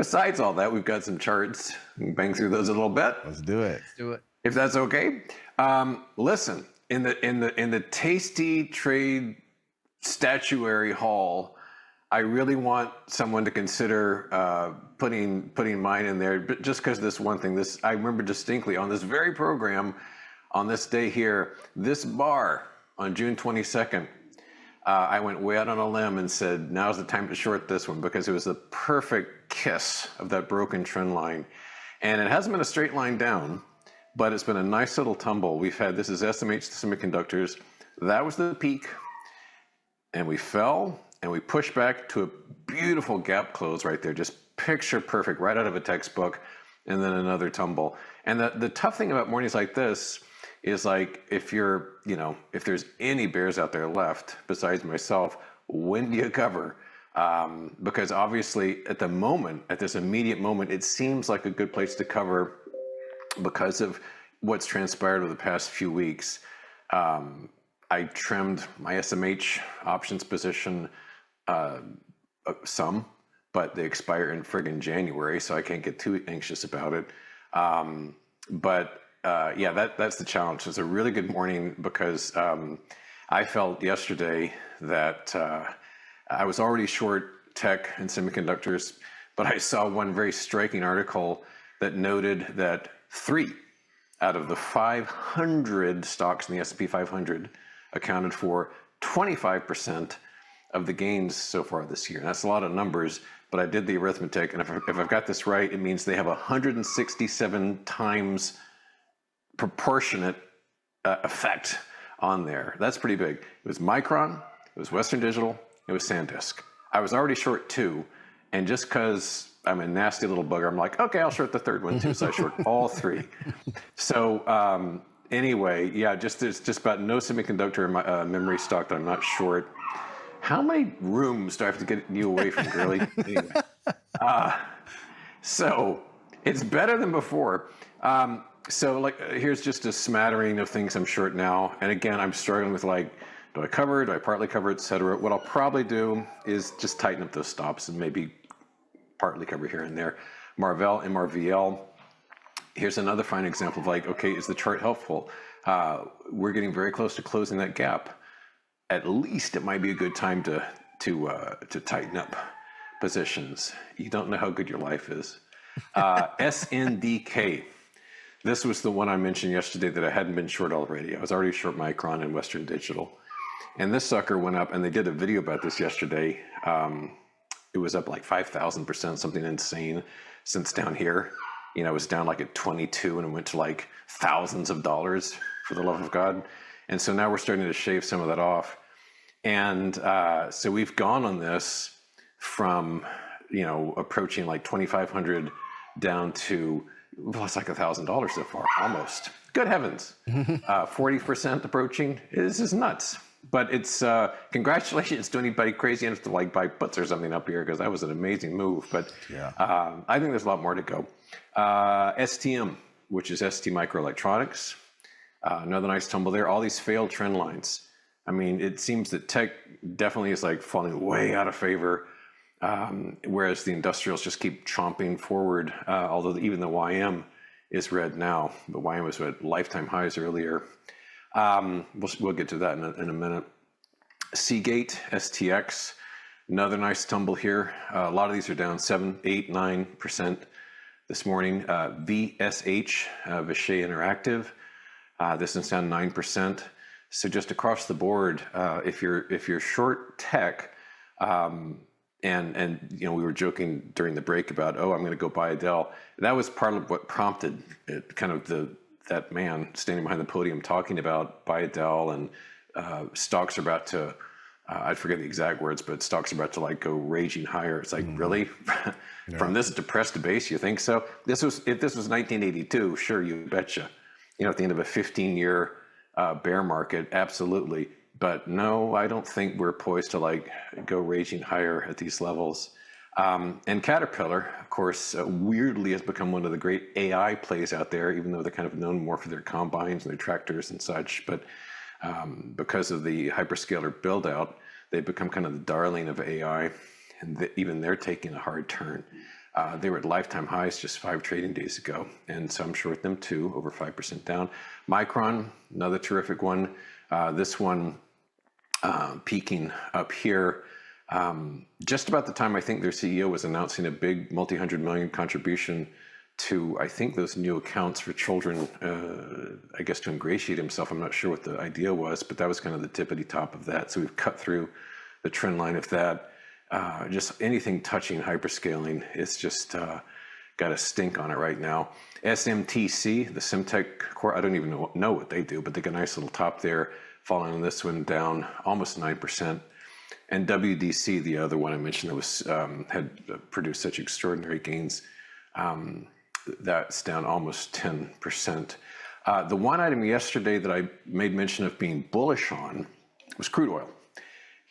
Besides all that, we've got some charts. We can bang through those a little bit. Let's do it. Let's do it. If that's okay. Listen, in the tasty trade statuary hall, I really want someone to consider putting mine in there, but just because this one thing. This I remember distinctly on this very program, on this day here, this bar on June 22nd. I went way out on a limb and said, now's the time to short this one because it was the perfect kiss of that broken trend line. And it hasn't been a straight line down, but it's been a nice little tumble. We've had, this is SMH Semiconductors. That was the peak. And we fell and we pushed back to a beautiful gap close right there. Just picture perfect, right out of a textbook. And then another tumble. And the tough thing about mornings like this is like, if you're, if there's any bears out there left besides myself, when do you cover? Because obviously at the moment, at this immediate moment, it seems like a good place to cover because of what's transpired over the past few weeks. I trimmed my SMH options position some, but they expire in friggin' January, so I can't get too anxious about it. Yeah, that's the challenge. It's a really good morning because I felt yesterday that I was already short tech and semiconductors, but I saw one very striking article that noted that 3 out of the 500 stocks in the S&P 500 accounted for 25% of the gains so far this year. And that's a lot of numbers, but I did the arithmetic, and if I've got this right, it means they have 167 times proportionate effect on there. That's pretty big. It was Micron, it was Western Digital, it was SanDisk. I was already short 2, and just because I'm a nasty little bugger, I'm like, okay, I'll short the third one too. So I short all 3. So anyway, yeah, there's just about no semiconductor memory stock that I'm not short. How many rooms do I have to get you away from, girly? Anyway, so it's better than before. So like, here's just a smattering of things I'm short now. And again, I'm struggling with like, do I cover, do I partly cover, et cetera. What I'll probably do is just tighten up those stops and maybe partly cover here and there. Marvell and Marvell. Here's another fine example of like, okay, is the chart helpful? We're getting very close to closing that gap. At least it might be a good time to tighten up positions. You don't know how good your life is. SNDK. This was the one I mentioned yesterday that I hadn't been short already. I was already short Micron and Western Digital. And this sucker went up, and they did a video about this yesterday. It was up like 5,000%, something insane since down here. It was down like at 22 and it went to like thousands of dollars, for the love of God. And so now we're starting to shave some of that off. And so we've gone on this from, approaching like 2,500 down to, well, it's like $1,000 so far, almost. Good heavens. 40% approaching. This is nuts. But it's, congratulations to anybody crazy enough to like buy puts or something up here, because that was an amazing move. But yeah. I think there's a lot more to go. STM, which is ST Microelectronics. Another nice tumble there. All these failed trend lines. I mean, it seems that tech definitely is like falling way out of favor, whereas the industrials just keep chomping forward, although even the YM is red now. The YM was at lifetime highs earlier. We'll get to that in a minute. Seagate, STX, another nice tumble here. A lot of these are down 7, 8, 9% this morning. VSH, Vishay Interactive, this is down 9%. So just across the board, if you're short tech, and we were joking during the break about, oh, I'm going to go buy a Dell. That was part of what prompted it, kind of that man standing behind the podium talking about buy a Dell, and stocks are about to, I forget the exact words, but stocks are about to like go raging higher. It's like, really? From this depressed base, you think so? If this was 1982, sure, you betcha. At the end of a 15-year bear market, absolutely. But no, I don't think we're poised to like go raging higher at these levels. And Caterpillar, of course, weirdly has become one of the great AI plays out there, even though they're kind of known more for their combines and their tractors and such. But because of the hyperscaler build out, they've become kind of the darling of AI, and even they're taking a hard turn. They were at lifetime highs just 5 trading days ago. And so I'm short them too, over 5% down. Micron, another terrific one. This one peaking up here. Just about the time I think their CEO was announcing a big multi-hundred million contribution to, I think, those new accounts for children, I guess to ingratiate himself. I'm not sure what the idea was, but that was kind of the tippity top of that. So we've cut through the trend line of that. Just anything touching hyperscaling, it's just got a stink on it right now. SMTC, the Semtech core, I don't even know what they do, but they got a nice little top there, falling on this one down almost 9%. And WDC, the other one I mentioned that was had produced such extraordinary gains, that's down almost 10%. The one item yesterday that I made mention of being bullish on was crude oil.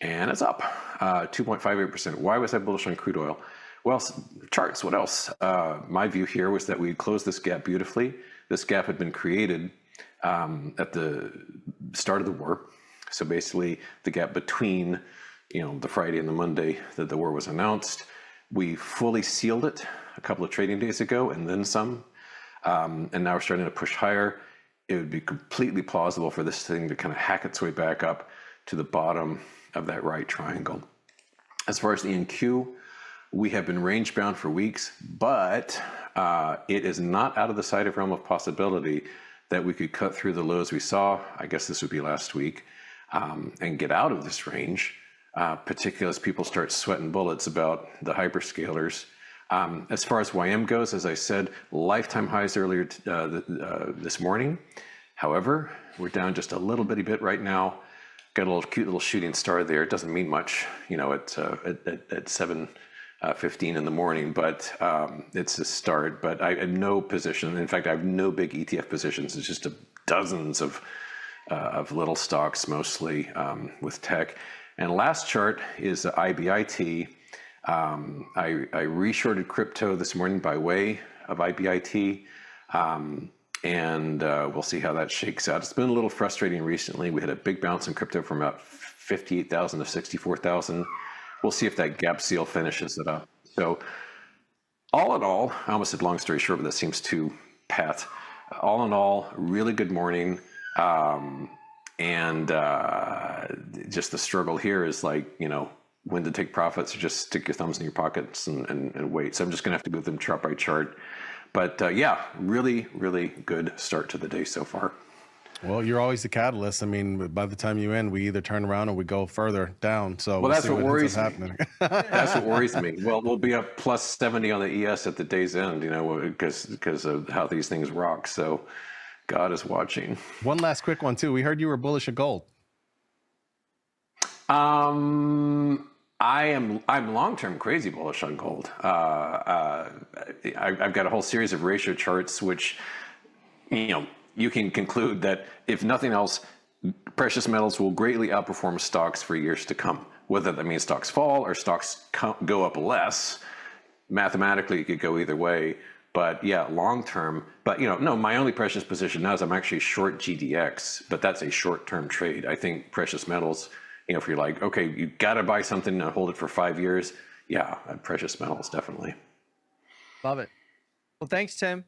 And it's up 2.58%. Why was I bullish on crude oil? Well, charts, what else? My view here was that we closed this gap beautifully. This gap had been created at the start of the war. So basically the gap between, the Friday and the Monday that the war was announced. We fully sealed it a couple of trading days ago and then some. And now we're starting to push higher. It would be completely plausible for this thing to kind of hack its way back up to the bottom of that right triangle. As far as the NQ, we have been range bound for weeks, but it is not out of the sight of realm of possibility that we could cut through the lows we saw, I guess this would be last week, and get out of this range, particularly as people start sweating bullets about the hyperscalers. As far as YM goes, as I said, lifetime highs earlier this morning. However, we're down just a little bitty bit right now. Got a little cute little shooting star there. It doesn't mean much, at 7:15 in the morning, but it's a start. But I have no position. In fact, I have no big ETF positions. It's just dozens of little stocks, mostly with tech. And last chart is IBIT. I reshorted crypto this morning by way of IBIT. And we'll see how that shakes out. It's been a little frustrating recently. We had a big bounce in crypto from about 58,000 to 64,000. We'll see if that gap seal finishes it up. So all in all, I almost said long story short, but that seems too pat. All in all, really good morning. And just the struggle here is when to take profits, or just stick your thumbs in your pockets and wait. So I'm just going to have to go through them chart by chart. But yeah, really, really good start to the day so far. Well, you're always the catalyst. I mean, by the time you end, we either turn around or we go further down. So well, that's what worries me. Happening. That's what worries me. Well, we'll be up plus 70 on the ES at the day's end, because of how these things rock. So God is watching. One last quick one too. We heard you were bullish of gold. I'm long-term crazy bullish on gold. I've got a whole series of ratio charts, which, you can conclude that if nothing else, precious metals will greatly outperform stocks for years to come. Whether that means stocks fall or stocks go up less, mathematically it could go either way. But yeah, long-term. But no, my only precious position now is I'm actually short GDX, but that's a short-term trade. I think precious metals. If you're like, okay, you got to buy something and hold it for 5 years. Yeah, precious metals, definitely. Love it. Well, thanks, Tim.